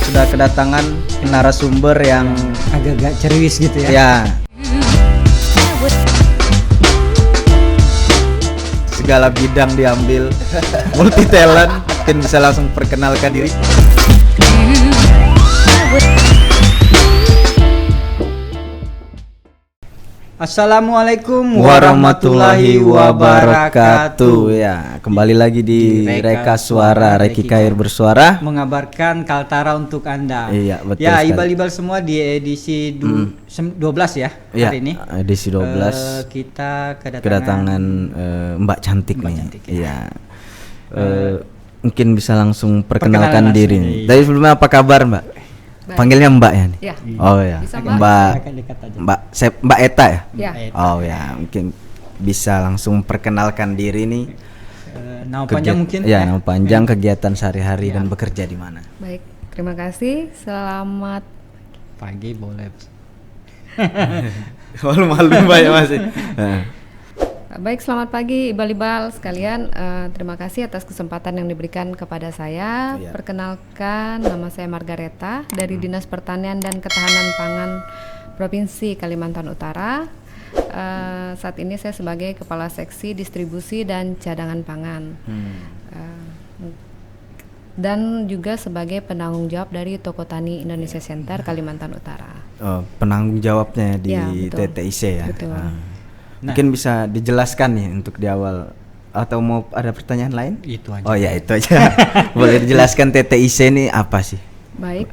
Sudah kedatangan narasumber yang agak-agak ceriwis gitu ya. ya segala bidang diambil, multi talent. Mungkin bisa langsung perkenalkan diri. Assalamualaikum Warahmatullahi wabarakatuh. Ya, kembali lagi di Reka Suara, Reki Kair bersuara, mengabarkan Kaltara untuk Anda. Iya, betul ya, sekali. ibal-ibal semua di edisi 12 ya ya, hari ini. edisi 12. Kita Kedatangan Mbak Cantik Mbak nih. Cantik, Iya. Mungkin bisa langsung perkenalkan Perkenalan diri langsung, nih. iya. Dari sebelumnya apa kabar, Mbak? Baik. Panggilnya Mbak ya nih. Ya. Oh ya. Bisa, Mbak. Mbak. Agak dekat aja. Mbak Eta ya? Ya. Oh ya, mungkin bisa langsung perkenalkan diri nih. Nama panjang mungkin. Ya, nama panjang, kegiatan sehari-hari dan bekerja di mana? Baik, terima kasih. Selamat Pagi boleh. Malu-malu Mbak ya masih. Baik, selamat pagi Ibal-ibal sekalian. Terima kasih atas kesempatan yang diberikan kepada saya. Iya. Perkenalkan, nama saya Margareta dari Dinas Pertanian dan Ketahanan Pangan Provinsi Kalimantan Utara. Saat ini saya sebagai Kepala Seksi Distribusi dan Cadangan Pangan. Dan juga sebagai penanggung jawab dari Toko Tani Indonesia Center Kalimantan Utara. Oh, penanggung jawabnya di Ya, betul. TTIC ya. Betul. Mungkin bisa dijelaskan nih untuk di awal, atau mau ada pertanyaan lain? Itu aja. Oh ya, itu aja. Boleh dijelaskan TTIC ini apa sih? Baik,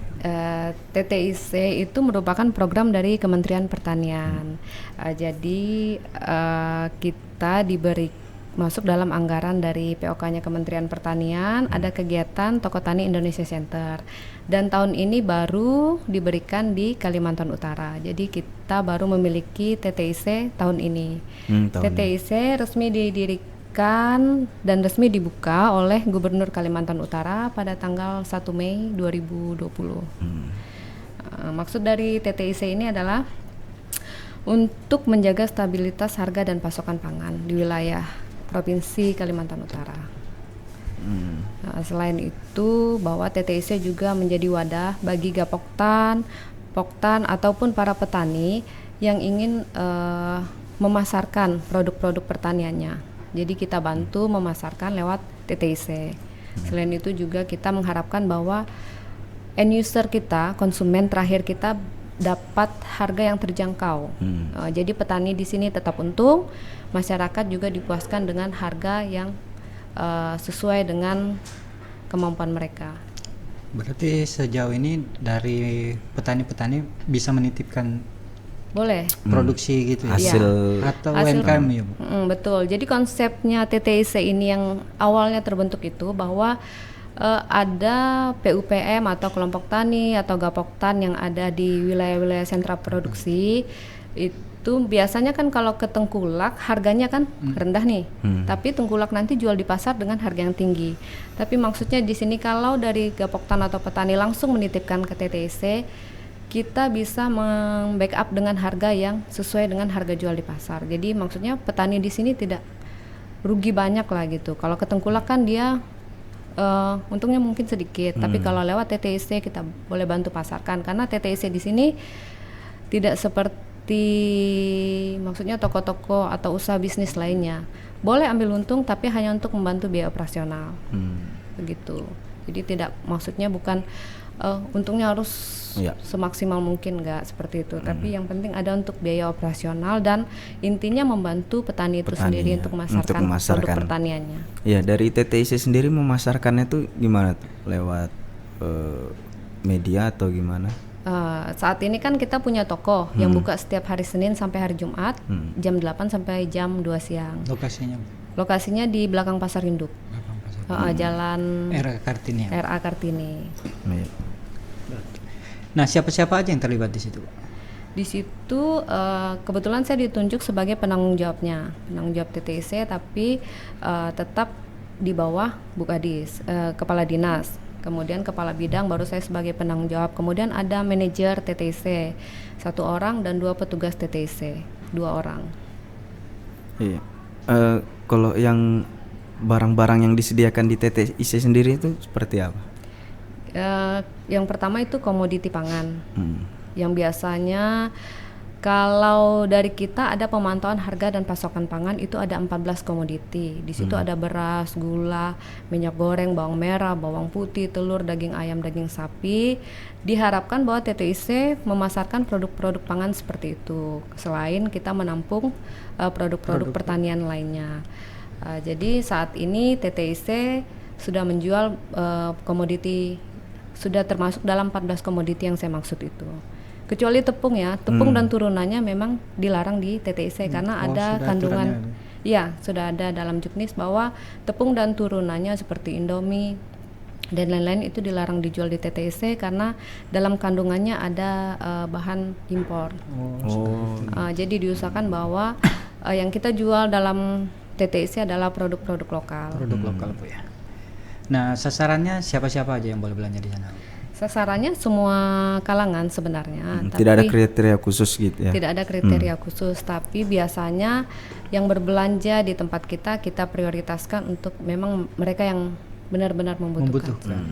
TTIC itu merupakan program dari Kementerian Pertanian. Jadi kita diberi masuk dalam anggaran dari POK-nya Kementerian Pertanian, ada kegiatan Toko Tani Indonesia Center. Dan tahun ini baru diberikan di Kalimantan Utara. Jadi kita baru memiliki TTIC tahun ini. TTIC resmi didirikan dan resmi dibuka oleh Gubernur Kalimantan Utara pada tanggal 1 Mei 2020. Maksud dari TTIC ini adalah untuk menjaga stabilitas harga dan pasokan pangan di wilayah Provinsi Kalimantan Utara. Nah, selain itu, bahwa TTIC juga menjadi wadah bagi Gapoktan, Poktan ataupun para petani yang ingin memasarkan produk-produk pertaniannya. Jadi kita bantu memasarkan lewat TTIC. Selain itu juga kita mengharapkan bahwa end user kita, konsumen terakhir kita dapat harga yang terjangkau. Jadi petani di sini tetap untung, masyarakat juga dipuaskan dengan harga yang sesuai dengan kemampuan mereka. Berarti sejauh ini dari petani-petani bisa menitipkan Boleh. produksi gitu ya? Hasil Atau Hasil- UMKM ya, Bu? Betul. Jadi konsepnya TTIC ini yang awalnya terbentuk itu bahwa ada PUPM atau kelompok tani atau Gapoktan yang ada di wilayah-wilayah sentra produksi itu biasanya kan kalau ke tengkulak harganya kan rendah nih, tapi tengkulak nanti jual di pasar dengan harga yang tinggi. Tapi maksudnya di sini kalau dari Gapoktan atau petani langsung menitipkan ke TTIC, kita bisa membackup dengan harga yang sesuai dengan harga jual di pasar. Jadi maksudnya petani di sini tidak rugi banyak lah gitu. Kalau ke tengkulak kan dia untungnya mungkin sedikit, tapi kalau lewat TTIC kita boleh bantu pasarkan karena TTIC di sini tidak seperti maksudnya toko-toko atau usaha bisnis lainnya. Boleh ambil untung tapi hanya untuk membantu biaya operasional. Begitu. Jadi tidak maksudnya bukan untungnya harus semaksimal mungkin, enggak seperti itu. Tapi yang penting ada untuk biaya operasional dan intinya membantu petani itu sendiri untuk memasarkan produk pertaniannya. Ya, dari TTIC sendiri memasarkannya tuh gimana tuh? Lewat media atau gimana? Saat ini kan kita punya toko yang buka setiap hari Senin sampai hari Jumat jam 8 sampai jam 2 siang. Lokasinya, Bu? Lokasinya di belakang Pasar Induk. Belakang pasar. Jalan RA Kartini ya? RA Kartini. Iya. Nah, siapa-siapa aja yang terlibat di situ, Bu? Di situ kebetulan saya ditunjuk sebagai penanggung jawabnya, penanggung jawab TTIC, tapi tetap di bawah Bu Kadis, kepala dinas. Kemudian kepala bidang baru saya sebagai penanggung jawab. Kemudian ada manajer TTIC 1 orang dan 2 petugas TTIC 2 orang. Iya. Kalau yang barang-barang yang disediakan di TTIC sendiri itu seperti apa? Yang pertama itu komoditi pangan. Hmm. Yang biasanya kalau dari kita ada pemantauan harga dan pasokan pangan itu ada 14 komoditi. Di situ ada beras, gula, minyak goreng, bawang merah, bawang putih, telur, daging ayam, daging sapi. Diharapkan bahwa TTIC memasarkan produk-produk pangan seperti itu. Selain kita menampung produk-produk pertanian lainnya. Jadi saat ini TTIC sudah menjual komoditi, sudah termasuk dalam 14 komoditi yang saya maksud itu. Kecuali tepung ya, tepung dan turunannya memang dilarang di TTIC karena ada kandungan, ya sudah ada dalam juknis bahwa tepung dan turunannya seperti Indomie dan lain-lain itu dilarang dijual di TTIC karena dalam kandungannya ada bahan impor. Jadi diusahakan bahwa yang kita jual dalam TTIC adalah produk-produk lokal. Produk lokal Bu ya. Nah, sasarannya siapa-siapa aja yang boleh belanja di sana? Sasarannya semua kalangan sebenarnya. Tidak ada kriteria khusus gitu ya? Tidak ada kriteria khusus, tapi biasanya yang berbelanja di tempat kita prioritaskan untuk memang mereka yang benar-benar membutuhkan.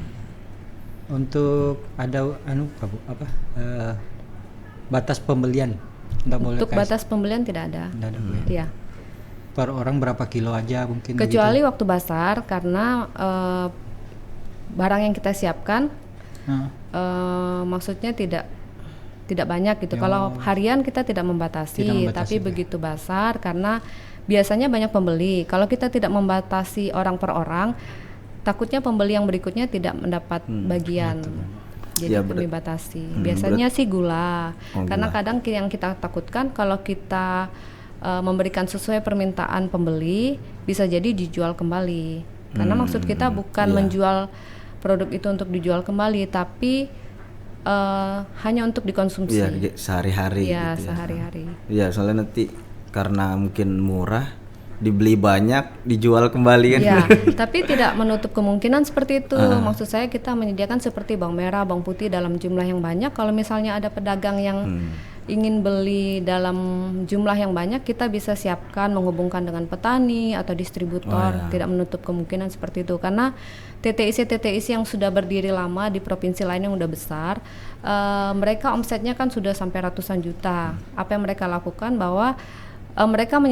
Untuk ada batas pembelian? Untuk batas pembelian tidak ada. Tidak ada Bu ya? Iya. Per orang berapa kilo aja mungkin? Kecuali waktu pasar karena barang yang kita siapkan maksudnya tidak banyak gitu. Kalau harian kita tidak membatasi, tapi begitu besar karena biasanya banyak pembeli. Kalau kita tidak membatasi orang per orang, takutnya pembeli yang berikutnya tidak mendapat bagian. Jadi kami batasi. Biasanya sih gula. Karena kadang yang kita takutkan kalau kita memberikan sesuai permintaan pembeli, bisa jadi dijual kembali. Karena maksud kita bukan menjual produk itu untuk dijual kembali, tapi hanya untuk dikonsumsi. Iya, sehari-hari. Iya, gitu sehari-hari. Iya, soalnya nanti karena mungkin murah, dibeli banyak, dijual kembali kan. Iya, tapi tidak menutup kemungkinan seperti itu. Maksud saya kita menyediakan seperti bawang merah, bawang putih dalam jumlah yang banyak. Kalau misalnya ada pedagang yang ingin beli dalam jumlah yang banyak, kita bisa siapkan menghubungkan dengan petani atau distributor. Tidak menutup kemungkinan seperti itu karena TTIC yang sudah berdiri lama di provinsi lain yang udah besar, mereka omsetnya kan sudah sampai ratusan juta. Apa yang mereka lakukan bahwa mereka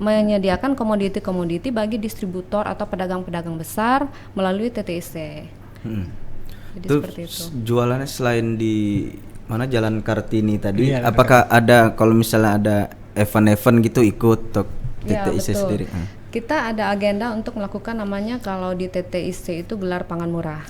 menyediakan komoditi-komoditi bagi distributor atau pedagang-pedagang besar melalui TTIC. Jadi seperti itu. Jualannya selain di mana Jalan Kartini tadi, apakah ada kalau misalnya ada event-event gitu ikut untuk TTIC sendiri? Kita ada agenda untuk melakukan namanya kalau di TTIC itu gelar pangan murah.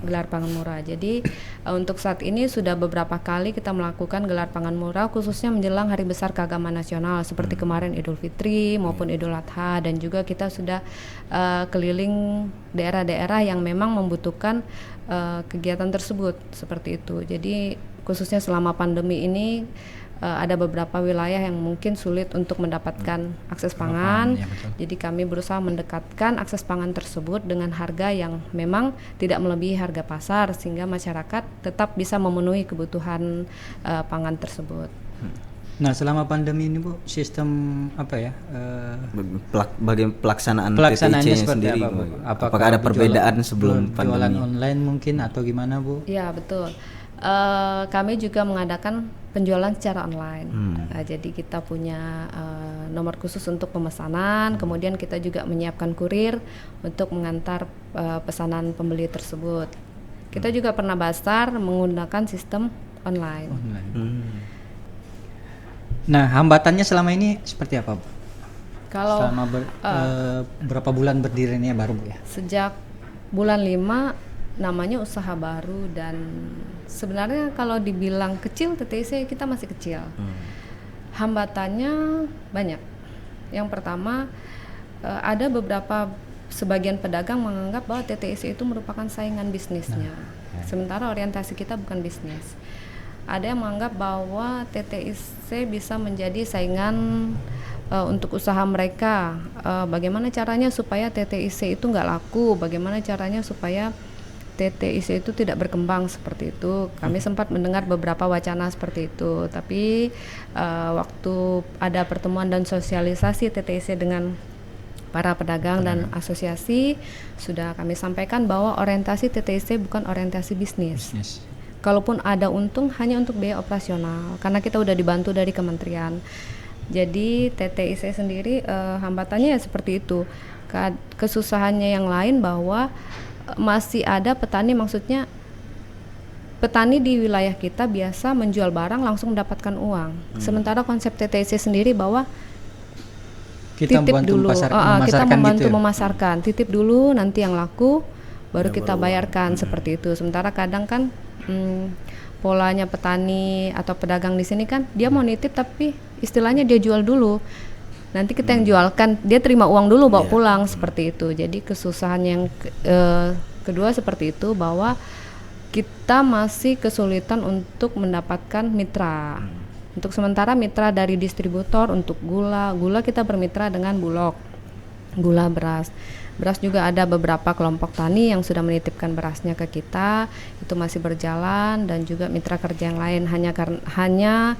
Gelar pangan murah. Jadi untuk saat ini sudah beberapa kali kita melakukan gelar pangan murah khususnya menjelang hari besar keagamaan nasional seperti kemarin Idul Fitri maupun Idul Adha, dan juga kita sudah keliling daerah-daerah yang memang membutuhkan kegiatan tersebut seperti itu. Jadi khususnya selama pandemi ini ada beberapa wilayah yang mungkin sulit untuk mendapatkan akses pangan. Jadi kami berusaha mendekatkan akses pangan tersebut dengan harga yang memang tidak melebihi harga pasar sehingga masyarakat tetap bisa memenuhi kebutuhan pangan tersebut. Nah, selama pandemi ini Bu, sistem apa ya? Bagaimana pelaksanaan Pelaksanaannya TTIC seperti sendiri? apa, Bu? Apakah ada perbedaan sebelum pandemi? Jualan online mungkin atau gimana Bu? Ya betul. Kami juga mengadakan penjualan secara online. Jadi kita punya nomor khusus untuk pemesanan, kemudian kita juga menyiapkan kurir untuk mengantar pesanan pembeli tersebut. Kita juga pernah basar menggunakan sistem online. Nah, hambatannya selama ini seperti apa Bu? Kalau selama berapa bulan berdirinya baru Bu ya? Sejak bulan 5 namanya usaha baru, dan sebenarnya kalau dibilang kecil TTIC kita masih kecil. Hambatannya banyak. Yang pertama ada beberapa sebagian pedagang menganggap bahwa TTIC itu merupakan saingan bisnisnya. Sementara orientasi kita bukan bisnis. Ada yang menganggap bahwa TTIC bisa menjadi saingan untuk usaha mereka. Bagaimana caranya supaya TTIC itu nggak laku? Bagaimana caranya supaya TTIC itu tidak berkembang seperti itu? Kami sempat mendengar beberapa wacana seperti itu. Tapi waktu ada pertemuan dan sosialisasi TTIC dengan para pedagang dan asosiasi sudah kami sampaikan bahwa orientasi TTIC bukan orientasi bisnis. Kalaupun ada untung hanya untuk biaya operasional karena kita udah dibantu dari kementerian. Jadi TTIC sendiri hambatannya ya seperti itu. Kesusahannya yang lain bahwa masih ada petani, maksudnya petani di wilayah kita biasa menjual barang langsung mendapatkan uang. Sementara konsep TTIC sendiri bahwa kita titip dulu, kita membantu gitu ya? memasarkan, titip dulu nanti yang laku baru kita bayarkan seperti itu. Sementara kadang kan polanya petani atau pedagang di sini kan dia mau nitip tapi istilahnya dia jual dulu, nanti kita yang jualkan, dia terima uang dulu bawa pulang seperti itu. Jadi kesusahan yang kedua seperti itu bahwa kita masih kesulitan untuk mendapatkan mitra. Untuk sementara mitra dari distributor untuk gula kita bermitra dengan Bulog, gula beras juga ada beberapa kelompok tani yang sudah menitipkan berasnya ke kita, itu masih berjalan, dan juga mitra kerja yang lain hanya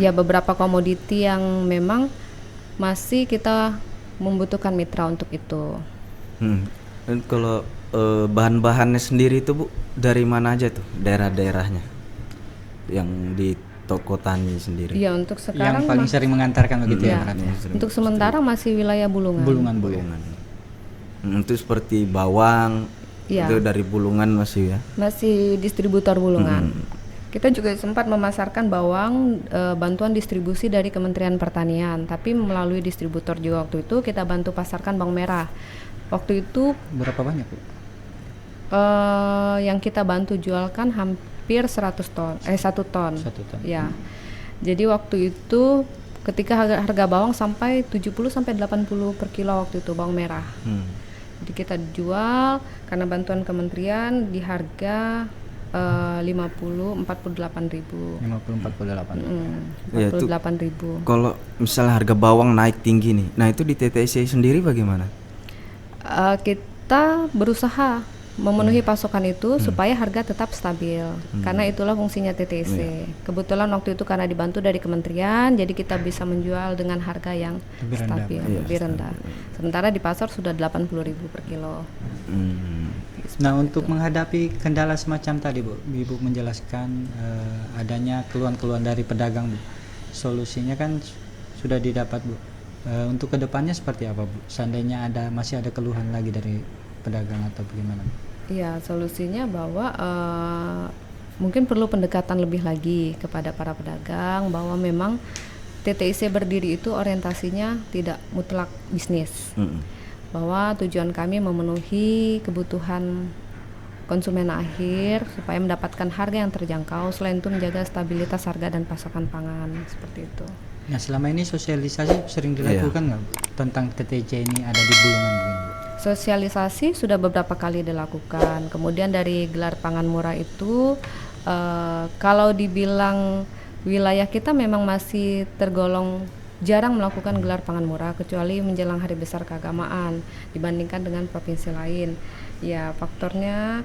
ya beberapa komoditi yang memang masih kita membutuhkan mitra untuk itu. Dan kalau bahan-bahannya sendiri itu Bu, dari mana aja tuh daerah-daerahnya yang di toko tani sendiri? Iya, untuk sekarang yang paling sering mengantarkan begitu ya. Untuk sementara masih wilayah Bulungan. Itu seperti bawang, itu dari Bulungan masih ya? Masih distributor Bulungan. Kita juga sempat memasarkan bawang bantuan distribusi dari Kementerian Pertanian, tapi melalui distributor juga waktu itu kita bantu pasarkan bawang merah. Waktu itu berapa banyak Bu? Yang kita bantu jualkan hampir 1 ton. Ya. Jadi waktu itu ketika harga bawang sampai 70 sampai 80 per kilo waktu itu bawang merah. Jadi kita jual karena bantuan kementerian di harga 48.000. Ya, 48.000. Kalau misalnya harga bawang naik tinggi nih. Nah, itu di TTIC sendiri bagaimana? Kita berusaha memenuhi pasokan itu supaya harga tetap stabil, karena itulah fungsinya TTIC. Kebetulan waktu itu karena dibantu dari kementerian, jadi kita bisa menjual dengan harga yang stabil, lebih rendah. Sementara di pasar sudah 80.000 per kilo. Nah, untuk menghadapi kendala semacam tadi Bu, Ibu menjelaskan adanya keluhan-keluhan dari pedagang Bu. Solusinya kan sudah didapat Bu. Untuk kedepannya seperti apa Bu? Seandainya masih ada keluhan lagi dari pedagang atau bagaimana? Iya, solusinya bahwa mungkin perlu pendekatan lebih lagi kepada para pedagang, bahwa memang TTIC berdiri itu orientasinya tidak mutlak bisnis, bahwa tujuan kami memenuhi kebutuhan konsumen akhir supaya mendapatkan harga yang terjangkau, selain itu menjaga stabilitas harga dan pasokan pangan, seperti itu. Nah, selama ini sosialisasi sering dilakukan nggak tentang TTIC ini ada di Bulungan begini? Sosialisasi sudah beberapa kali dilakukan. Kemudian dari gelar pangan murah itu kalau dibilang wilayah kita memang masih tergolong jarang melakukan gelar pangan murah kecuali menjelang hari besar keagamaan dibandingkan dengan provinsi lain. Ya, faktornya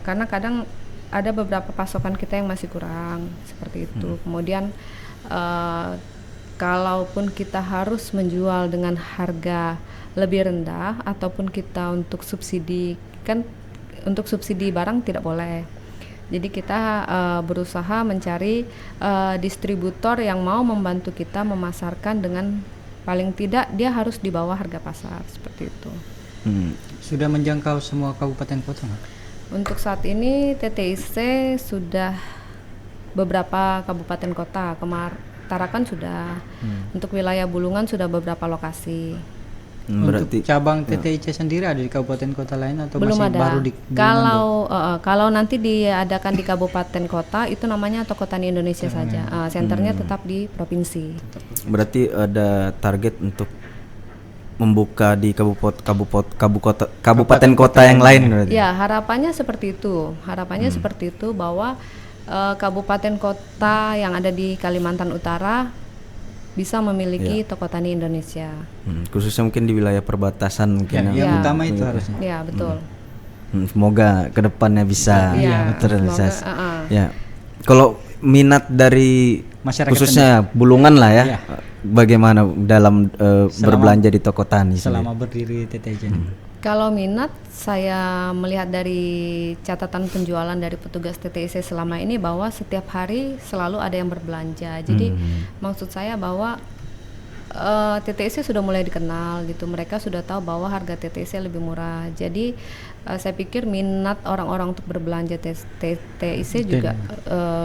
karena kadang ada beberapa pasokan kita yang masih kurang seperti itu. Kemudian kalaupun kita harus menjual dengan harga lebih rendah ataupun kita untuk subsidi, kan untuk subsidi barang tidak boleh. Jadi kita berusaha mencari distributor yang mau membantu kita memasarkan dengan paling tidak dia harus di bawah harga pasar, seperti itu. Sudah menjangkau semua kabupaten kota nggak? Untuk saat ini TTIC sudah beberapa kabupaten kota. Tarakan sudah, untuk wilayah Bulungan sudah beberapa lokasi. Untuk cabang TTIC sendiri ada di kabupaten kota lain atau belum masih ada. baru di Kalau nanti diadakan di kabupaten kota itu namanya Toko Tani Indonesia saja. Senternya tetap di provinsi. Berarti ada target untuk membuka di kabupaten kota yang lain berarti? Ya, harapannya seperti itu. Seperti itu bahwa kabupaten kota yang ada di Kalimantan Utara bisa memiliki toko tani Indonesia. Khususnya mungkin di wilayah perbatasan mungkin. Yang utama itu harusnya. Ya, betul. Semoga kedepannya bisa terrealisasi. Semoga, Ya, kalau minat dari masyarakat khususnya Bulungan lah ya. bagaimana dalam berbelanja di toko tani selama berdiri TTIC ini? Kalau minat, saya melihat dari catatan penjualan dari petugas TTIC selama ini bahwa setiap hari selalu ada yang berbelanja. Jadi maksud saya bahwa TTIC sudah mulai dikenal gitu. Mereka sudah tahu bahwa harga TTIC lebih murah. Jadi saya pikir minat orang-orang untuk berbelanja TTIC juga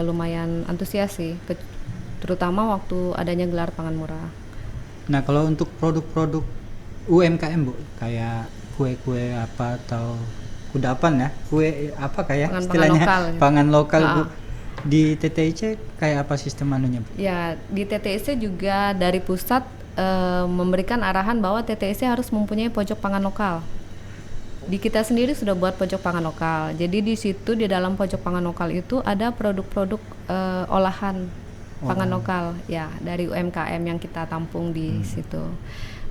lumayan antusias sih, terutama waktu adanya gelar pangan murah. Nah, kalau untuk produk-produk UMKM Bu, kayak kue-kue apa atau kudapan ya, kue apa kayak Pangan-pangan istilahnya lokal, gitu. pangan lokal Bu, di TTIC kayak apa sistem anunya Bu? Ya, di TTIC juga dari pusat memberikan arahan bahwa TTIC harus mempunyai pojok pangan lokal. Di kita sendiri sudah buat pojok pangan lokal. Jadi di situ di dalam pojok pangan lokal itu ada produk-produk olahan pangan lokal ya dari UMKM yang kita tampung di situ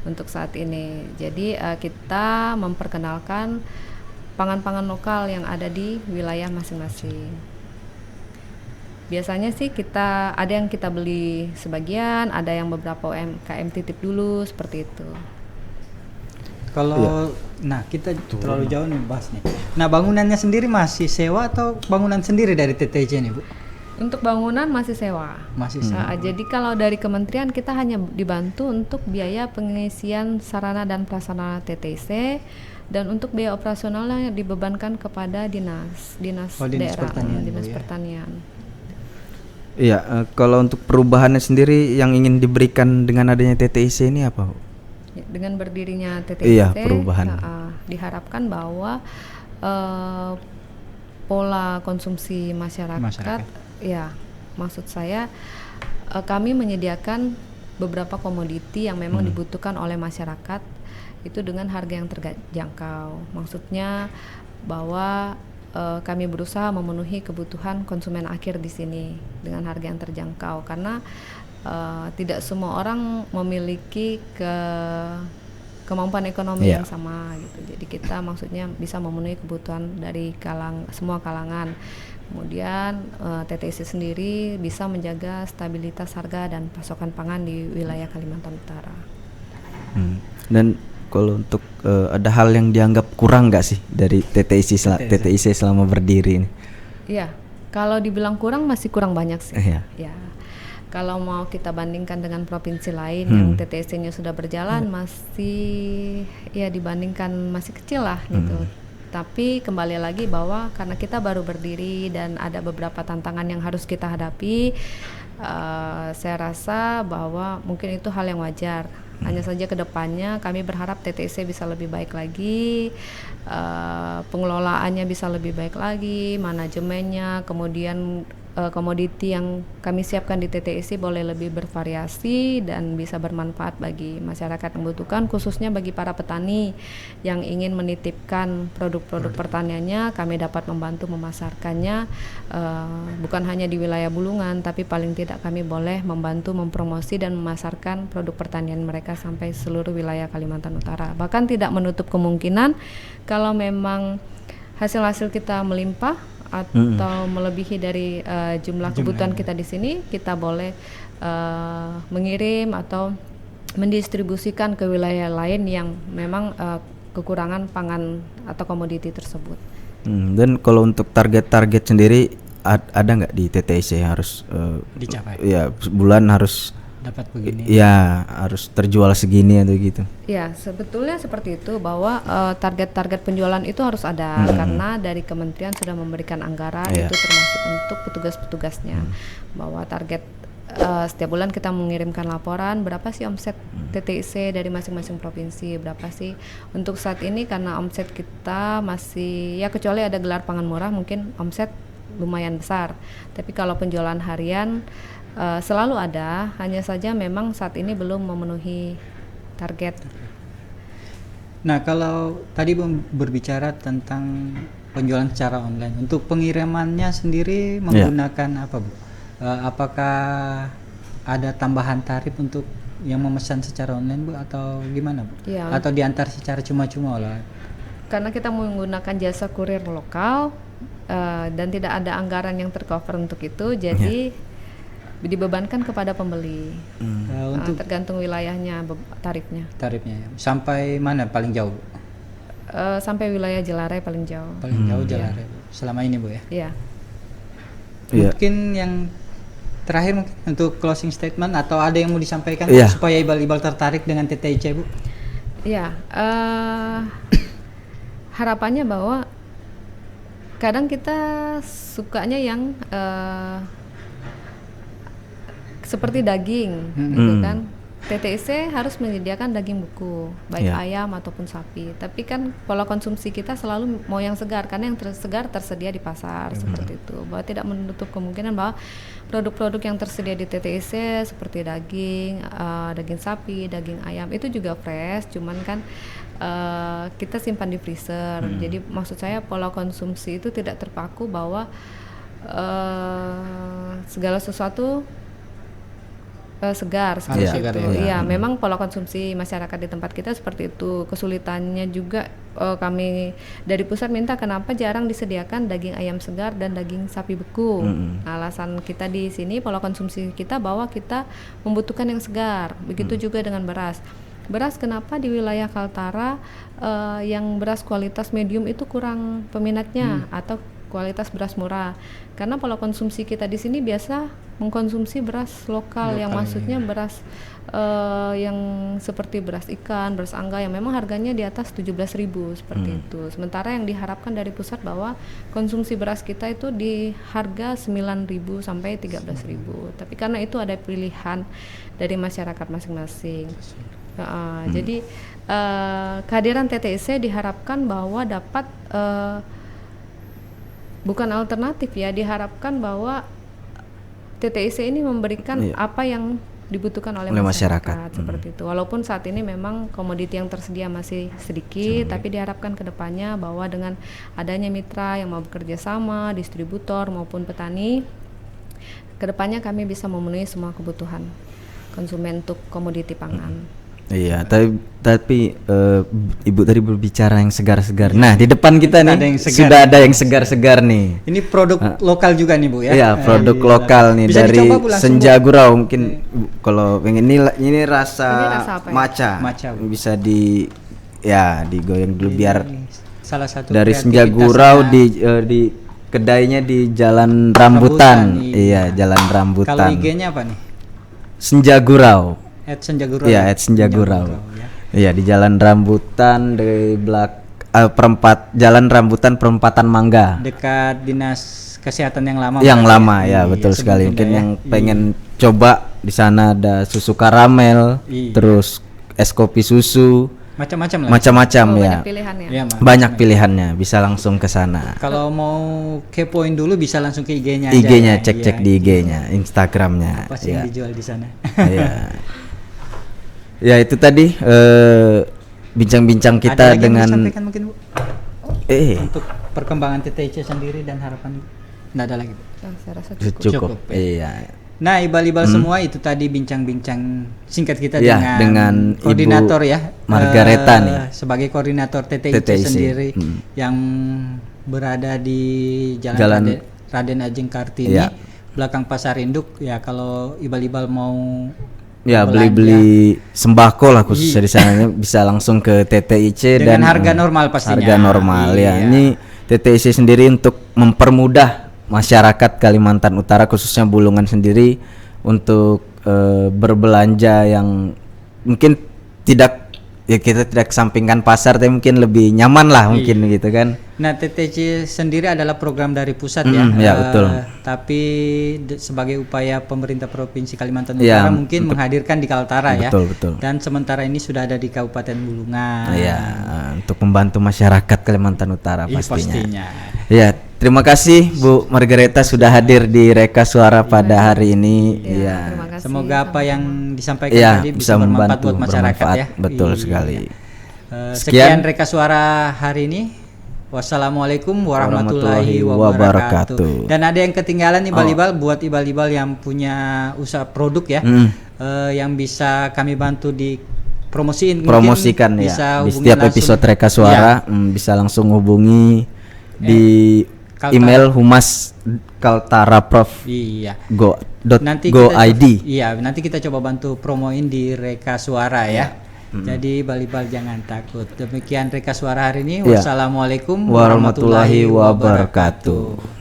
untuk saat ini. Jadi kita memperkenalkan pangan-pangan lokal yang ada di wilayah masing-masing. Biasanya sih kita ada yang kita beli sebagian, ada yang beberapa UMKM titip dulu seperti itu. Kalau nah kita terlalu jauh nih bahas nih. Nah, bangunannya sendiri masih sewa atau bangunan sendiri dari TTIC nih Bu? Untuk bangunan masih sewa. Masih sewa. Jadi kalau dari kementerian kita hanya dibantu untuk biaya pengisian sarana dan prasarana TTIC, dan untuk biaya operasionalnya dibebankan kepada dinas daerah, pertanian, dinas ya. pertanian. Iya, kalau untuk perubahannya sendiri yang ingin diberikan dengan adanya TTIC ini apa, Bu? Ya, dengan berdirinya TTIC, Iya, perubahan. diharapkan bahwa pola konsumsi masyarakat, ya, maksud saya kami menyediakan beberapa komoditi yang memang dibutuhkan oleh masyarakat itu dengan harga yang terjangkau. Maksudnya bahwa kami berusaha memenuhi kebutuhan konsumen akhir di sini dengan harga yang terjangkau, karena tidak semua orang memiliki kemampuan ekonomi yang sama gitu. Jadi kita maksudnya bisa memenuhi kebutuhan dari semua kalangan. Kemudian TTIC sendiri bisa menjaga stabilitas harga dan pasokan pangan di wilayah Kalimantan Utara. Dan kalau untuk ada hal yang dianggap kurang nggak sih dari TTIC selama berdiri ini? Iya, kalau dibilang kurang masih kurang banyak sih. Iya. Ya. Kalau mau kita bandingkan dengan provinsi lain yang TTIC-nya sudah berjalan, masih ya dibandingkan masih kecil lah gitu. Tapi kembali lagi bahwa karena kita baru berdiri dan ada beberapa tantangan yang harus kita hadapi, saya rasa bahwa mungkin itu hal yang wajar. Hanya saja kedepannya kami berharap TTIC bisa lebih baik lagi, pengelolaannya bisa lebih baik lagi, manajemennya, kemudian komoditi yang kami siapkan di TTIC boleh lebih bervariasi dan bisa bermanfaat bagi masyarakat yang membutuhkan, khususnya bagi para petani yang ingin menitipkan produk-produk pertaniannya. Kami dapat membantu memasarkannya bukan hanya di wilayah Bulungan, tapi paling tidak kami boleh membantu mempromosi dan memasarkan produk pertanian mereka sampai seluruh wilayah Kalimantan Utara. Bahkan tidak menutup kemungkinan kalau memang hasil-hasil kita melimpah atau melebihi dari jumlah kebutuhan kita di sini, kita boleh mengirim atau mendistribusikan ke wilayah lain yang memang kekurangan pangan atau komoditi tersebut. Dan kalau untuk target-target sendiri ada nggak di TTIC harus dicapai? Ya, sebulan harus dapat begini. Ya, harus terjual segini atau gitu. Ya, sebetulnya seperti itu, bahwa target-target penjualan itu harus ada karena dari kementerian sudah memberikan anggaran itu termasuk untuk petugas-petugasnya, bahwa target setiap bulan kita mengirimkan laporan berapa sih omset TTIC dari masing-masing provinsi, berapa sih. Untuk saat ini karena omset kita masih ya, kecuali ada gelar pangan murah mungkin omset lumayan besar, tapi kalau penjualan harian selalu ada, hanya saja memang saat ini belum memenuhi target. Nah, kalau tadi berbicara tentang penjualan secara online, untuk pengirimannya sendiri menggunakan apa Bu? Apakah ada tambahan tarif untuk yang memesan secara online Bu, atau gimana Bu? Ya, atau diantar secara cuma-cuma lah? Karena kita menggunakan jasa kurir lokal dan tidak ada anggaran yang tercover untuk itu, jadi dibebankan kepada pembeli. Untuk Tergantung wilayahnya tarifnya. tarifnya ya. Sampai mana paling jauh, Bu? Sampai wilayah Jelarai paling jauh. Paling jauh Jelarai, Bu. Selama ini, Bu ya. Iya. Iya. Mungkin yang terakhir mungkin untuk closing statement atau ada yang mau disampaikan Iya. supaya ibal-ibal tertarik dengan TTIC, Bu? Iya, harapannya bahwa kadang kita sukanya yang seperti daging, gitu kan. TTIC harus menyediakan daging beku, baik Ya. ayam ataupun sapi. Tapi kan pola konsumsi kita selalu mau yang segar, karena yang segar tersedia di pasar, seperti itu. Bahwa tidak menutup kemungkinan bahwa produk-produk yang tersedia di TTIC seperti daging, daging sapi, daging ayam itu juga fresh, cuman kan kita simpan di freezer. Jadi maksud saya pola konsumsi itu tidak terpaku bahwa segala sesuatu segar seperti Harus segar, itu. ya. Iya, memang pola konsumsi masyarakat di tempat kita seperti itu. Kesulitannya juga kami dari pusat minta kenapa jarang disediakan daging ayam segar dan daging sapi beku. Alasan kita di sini pola konsumsi kita bahwa kita membutuhkan yang segar. Begitu juga dengan beras. Beras kenapa di wilayah Kaltara yang beras kualitas medium itu kurang peminatnya atau kualitas beras murah? Karena pola konsumsi kita di sini biasa mengkonsumsi beras lokal yang maksudnya beras yang seperti beras ikan, beras angga yang memang harganya di atas 17.000 seperti itu. Sementara yang diharapkan dari pusat bahwa konsumsi beras kita itu di harga 9.000 sampai 13.000. Tapi karena itu ada pilihan dari masyarakat masing-masing. Jadi kehadiran TTIC diharapkan bahwa dapat bukan alternatif ya, diharapkan bahwa TTIC ini memberikan apa yang dibutuhkan oleh masyarakat seperti itu. Walaupun saat ini memang komoditi yang tersedia masih sedikit, tapi diharapkan kedepannya bahwa dengan adanya mitra yang mau bekerja sama, distributor maupun petani, kedepannya kami bisa memenuhi semua kebutuhan konsumen untuk komoditi pangan. Iya, tapi Ibu tadi berbicara yang segar-segar. Nah, di depan kita nih Ada yang segar. sudah ada yang segar-segar nih. Ini produk lokal juga nih, Bu ya. Iya, produk lokal nih Bisa dari dicoba, Bu, langsung, Senja Bu. Gurau. Mungkin kalau pengen ini rasa Ini rasa apa ya? matcha. Matcha, Bu. Bisa digoyang dulu biar Salah satu dari Senja kreativitasnya. Gurau di kedainya di Jalan Rambutan. Iya. Iya, Jalan Rambutan. Kalau IG-nya apa nih? Senja Gurau. @Senja Gurau. Iya, ya? Senja Gurau. ya. Iya, di Jalan Rambutan di Jalan Rambutan Perempatan Mangga. Dekat Dinas Kesehatan yang lama. Yang berarti lama ya, Iya, betul sekali. sebelumnya Mungkin ya. yang pengen coba di sana ada susu karamel, Iya. terus es kopi susu, Macam-macam lah. macam-macam ya. Banyak pilihannya. Iya, Ma. Banyak pilihannya, bisa langsung ke sana. Kalau mau kepoin dulu bisa langsung ke IG-nya aja. IG-nya ya. cek-cek Iya. di IG-nya, Instagramnya. Apa sih Ya. yang dijual di sana? Iya. Ya itu tadi bincang-bincang Ada kita lagi yang dengan disampaikan mungkin, Bu? eh Untuk perkembangan TTIC sendiri dan harapan. Nggak ada lagi, Bu. Saya rasa cukup. Cukup, ya. Iya. Nah, ibal-ibal semua itu tadi bincang-bincang singkat kita Ya, dengan koordinator Ibu ya, Margareta nih. sebagai koordinator TTIC TTIC, sendiri yang berada di Jalan, Jalan- Raden Ajeng Kartini, Ya. belakang Pasar Induk. Ya, kalau ibal-ibal mau Ya belanja beli-beli sembako lah khususnya di sana bisa langsung ke TTIC dengan dan harga normal pastinya. Harga normal ya. Iya. Ini TTIC sendiri untuk mempermudah masyarakat Kalimantan Utara khususnya Bulungan sendiri untuk berbelanja yang mungkin kita tidak kesampingkan pasar tapi mungkin lebih nyaman lah mungkin gitu kan. Nah, TTIC sendiri adalah program dari pusat ya. Ya, betul. Tapi sebagai upaya pemerintah Provinsi Kalimantan Ya, Utara mungkin menghadirkan di Kaltara ya. Betul. Dan sementara ini sudah ada di Kabupaten Bulungan. Ya, untuk membantu masyarakat Kalimantan Utara Iya, pastinya. Ya, terima kasih Bu Margareta sudah hadir di Reka Suara pada hari ini. Iya. Terima kasih. Semoga apa yang disampaikan Iya, tadi bisa bermanfaat membantu buat masyarakat bermanfaat. ya. Betul Iya. sekali. Sekian Reka Suara hari ini. Wassalamualaikum warahmatullahi wabarakatuh. wabarakatuh. Dan ada yang ketinggalan ibal-ibal buat ibal-ibal yang punya usaha produk ya, yang bisa kami bantu di promosiin. Mungkin Promosikan ya. bisa Di hubungi setiap langsung. episode Reka Suara bisa langsung hubungi di email humas kaltara.prof Iya. Nanti kita .id. Iya, nanti kita coba bantu promoin di Reka Suara ya. Jadi Balibal jangan takut. Demikian Reka Suara hari ini. Ya. Wassalamualaikum Warahmatullahi wabarakatuh.